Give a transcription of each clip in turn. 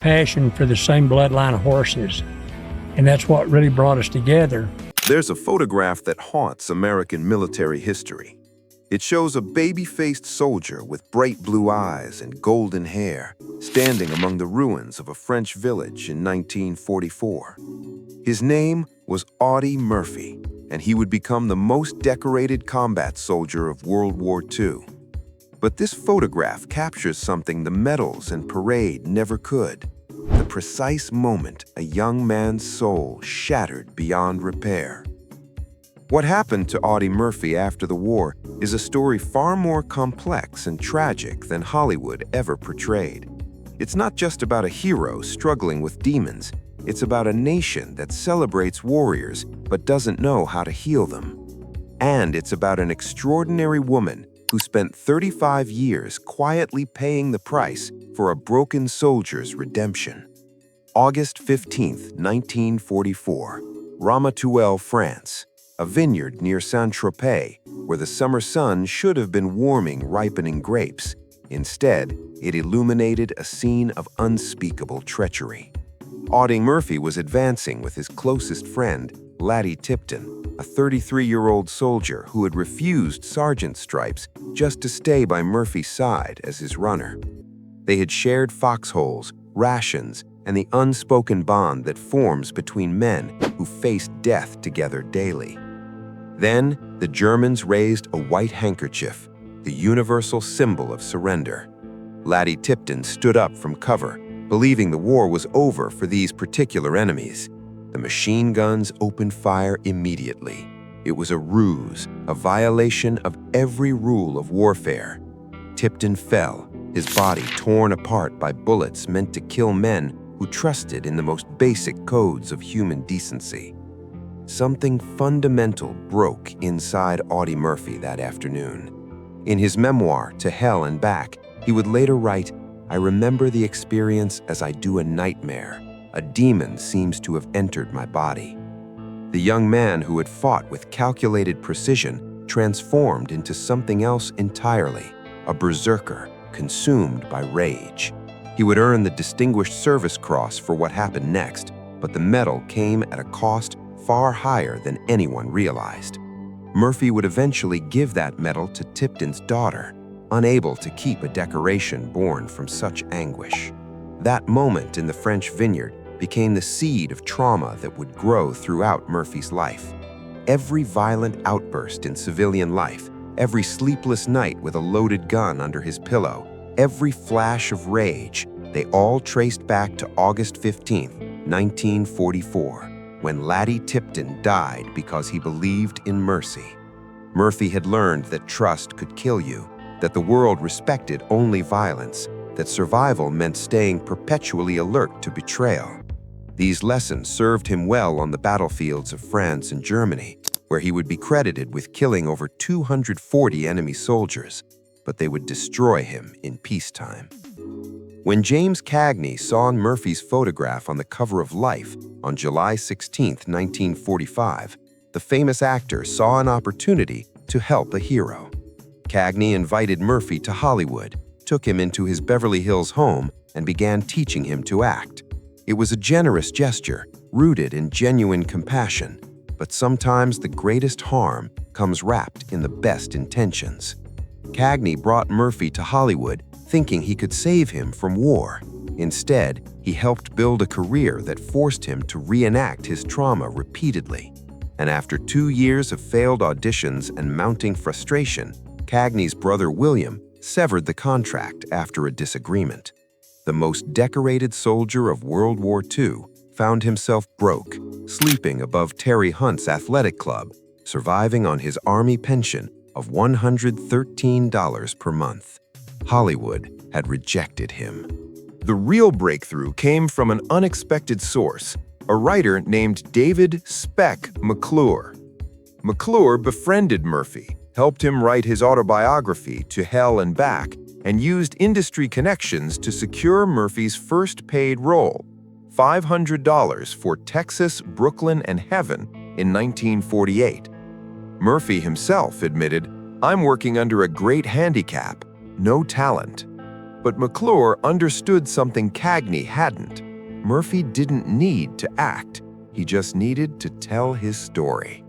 passion for the same bloodline of horses, and that's what really brought us together. There's a photograph that haunts American military history. It shows a baby-faced soldier with bright blue eyes and golden hair standing among the ruins of a French village in 1944. His name was Audie Murphy, and he would become the most decorated combat soldier of World War II. But this photograph captures something the medals and parade never could: the precise moment a young man's soul shattered beyond repair. What happened to Audie Murphy after the war is a story far more complex and tragic than Hollywood ever portrayed. It's not just about a hero struggling with demons. It's about a nation that celebrates warriors but doesn't know how to heal them. And it's about an extraordinary woman who spent 35 years quietly paying the price for a broken soldier's redemption. August 15, 1944, Ramatuelle, France. A vineyard near Saint-Tropez, where the summer sun should have been warming ripening grapes. Instead, it illuminated a scene of unspeakable treachery. Audie Murphy was advancing with his closest friend, Laddie Tipton, a 33-year-old soldier who had refused sergeant's stripes just to stay by Murphy's side as his runner. They had shared foxholes, rations, and the unspoken bond that forms between men who face death together daily. Then, the Germans raised a white handkerchief, the universal symbol of surrender. Laddie Tipton stood up from cover, believing the war was over for these particular enemies. The machine guns opened fire immediately. It was a ruse, a violation of every rule of warfare. Tipton fell, his body torn apart by bullets meant to kill men who trusted in the most basic codes of human decency. Something fundamental broke inside Audie Murphy that afternoon. In his memoir, To Hell and Back, he would later write, "I remember the experience as I do a nightmare. A demon seems to have entered my body." The young man who had fought with calculated precision transformed into something else entirely, a berserker consumed by rage. He would earn the Distinguished Service Cross for what happened next, but the medal came at a cost far higher than anyone realized. Murphy would eventually give that medal to Tipton's daughter, unable to keep a decoration born from such anguish. That moment in the French vineyard became the seed of trauma that would grow throughout Murphy's life. Every violent outburst in civilian life, every sleepless night with a loaded gun under his pillow, every flash of rage, they all traced back to August 15, 1944, when Laddie Tipton died because he believed in mercy. Murphy had learned that trust could kill you, that the world respected only violence, that survival meant staying perpetually alert to betrayal. These lessons served him well on the battlefields of France and Germany, where he would be credited with killing over 240 enemy soldiers, but they would destroy him in peacetime. When James Cagney saw Murphy's photograph on the cover of Life on July 16, 1945, the famous actor saw an opportunity to help a hero. Cagney invited Murphy to Hollywood, took him into his Beverly Hills home, and began teaching him to act. It was a generous gesture, rooted in genuine compassion, but sometimes the greatest harm comes wrapped in the best intentions. Cagney brought Murphy to Hollywood thinking he could save him from war. Instead, he helped build a career that forced him to reenact his trauma repeatedly. And after 2 years of failed auditions and mounting frustration, Cagney's brother William severed the contract after a disagreement. The most decorated soldier of World War II found himself broke, sleeping above Terry Hunt's athletic club, surviving on his Army pension of $113 per month. Hollywood had rejected him. The real breakthrough came from an unexpected source, a writer named David "Spec" McClure. McClure befriended Murphy, helped him write his autobiography, To Hell and Back, and used industry connections to secure Murphy's first paid role, $500 for Texas, Brooklyn, and Heaven in 1948. Murphy himself admitted, "I'm working under a great handicap, no talent." But McClure understood something Cagney hadn't. Murphy didn't need to act. He just needed to tell his story.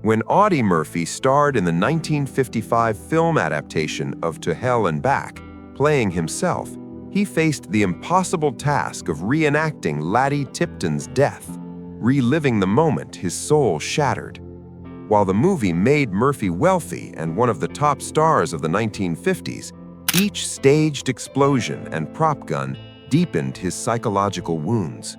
When Audie Murphy starred in the 1955 film adaptation of To Hell and Back, playing himself, he faced the impossible task of reenacting Laddie Tipton's death, reliving the moment his soul shattered. While the movie made Murphy wealthy and one of the top stars of the 1950s, each staged explosion and prop gun deepened his psychological wounds.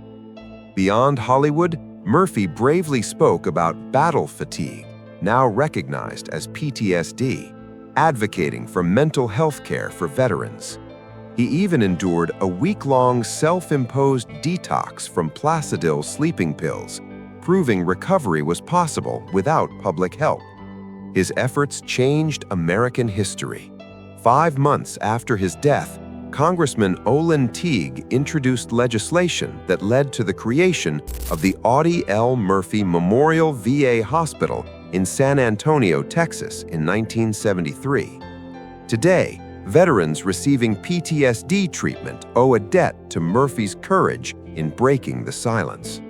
Beyond Hollywood, Murphy bravely spoke about battle fatigue, now recognized as PTSD, advocating for mental health care for veterans. He even endured a week-long self-imposed detox from Placidil sleeping pills, proving recovery was possible without public help. His efforts changed American history. 5 months after his death, Congressman Olin Teague introduced legislation that led to the creation of the Audie L. Murphy Memorial VA Hospital in San Antonio, Texas in 1973. Today, veterans receiving PTSD treatment owe a debt to Murphy's courage in breaking the silence.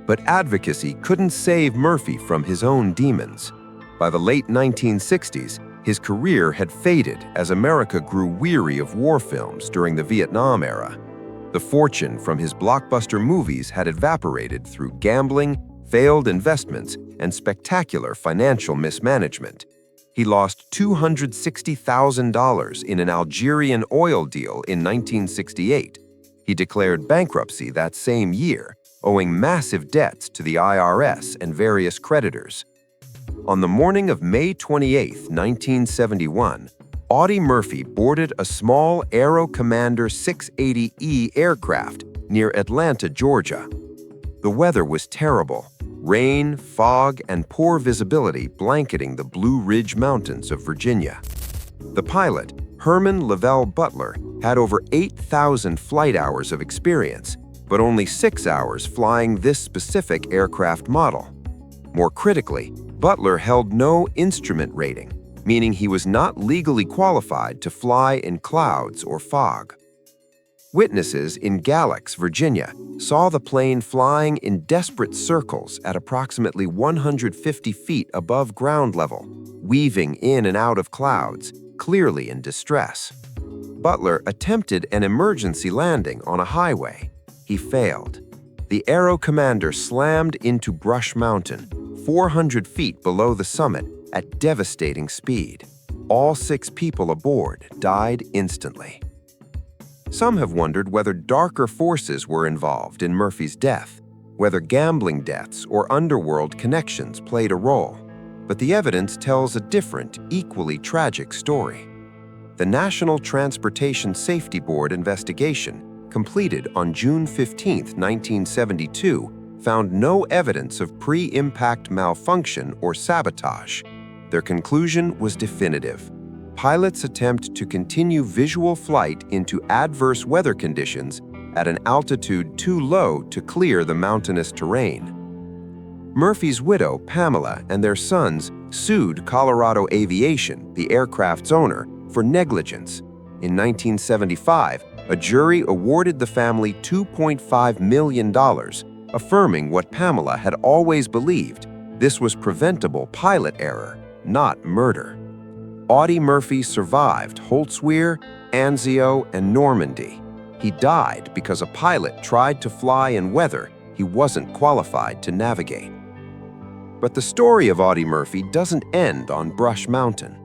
But advocacy couldn't save Murphy from his own demons. By the late 1960s, his career had faded as America grew weary of war films during the Vietnam era. The fortune from his blockbuster movies had evaporated through gambling, failed investments, and spectacular financial mismanagement. He lost $260,000 in an Algerian oil deal in 1968. He declared bankruptcy that same year, owing massive debts to the IRS and various creditors. On the morning of May 28, 1971, Audie Murphy boarded a small Aero Commander 680E aircraft near Atlanta, Georgia. The weather was terrible, rain, fog, and poor visibility blanketing the Blue Ridge Mountains of Virginia. The pilot, Herman Lavelle Butler, had over 8,000 flight hours of experience, but only 6 hours flying this specific aircraft model. More critically, Butler held no instrument rating, meaning he was not legally qualified to fly in clouds or fog. Witnesses in Galax, Virginia, saw the plane flying in desperate circles at approximately 150 feet above ground level, weaving in and out of clouds, clearly in distress. Butler attempted an emergency landing on a highway. He failed. The Aero Commander slammed into Brush Mountain, 400 feet below the summit, at devastating speed. All 6 people aboard died instantly. Some have wondered whether darker forces were involved in Murphy's death, whether gambling debts or underworld connections played a role. But the evidence tells a different, equally tragic story. The National Transportation Safety Board investigation, completed on June 15, 1972, found no evidence of pre-impact malfunction or sabotage. Their conclusion was definitive. Pilots' attempt to continue visual flight into adverse weather conditions at an altitude too low to clear the mountainous terrain. Murphy's widow, Pamela, and their sons sued Colorado Aviation, the aircraft's owner, for negligence. In 1975, a jury awarded the family $2.5 million, affirming what Pamela had always believed: this was preventable pilot error, not murder. Audie Murphy survived Holtzweir, Anzio, and Normandy. He died because a pilot tried to fly in weather he wasn't qualified to navigate. But the story of Audie Murphy doesn't end on Brush Mountain.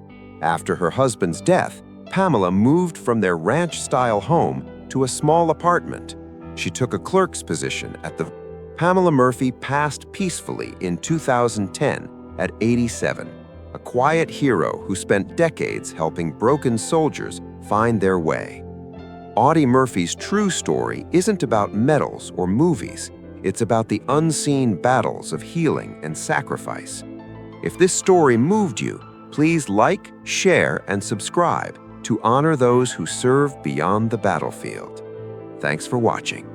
After her husband's death, Pamela moved from their ranch-style home to a small apartment. She took a clerk's position at the... Pamela Murphy passed peacefully in 2010 at 87, a quiet hero who spent decades helping broken soldiers find their way. Audie Murphy's true story isn't about medals or movies. It's about the unseen battles of healing and sacrifice. If this story moved you, please like, share, and subscribe to honor those who serve beyond the battlefield. Thanks for watching.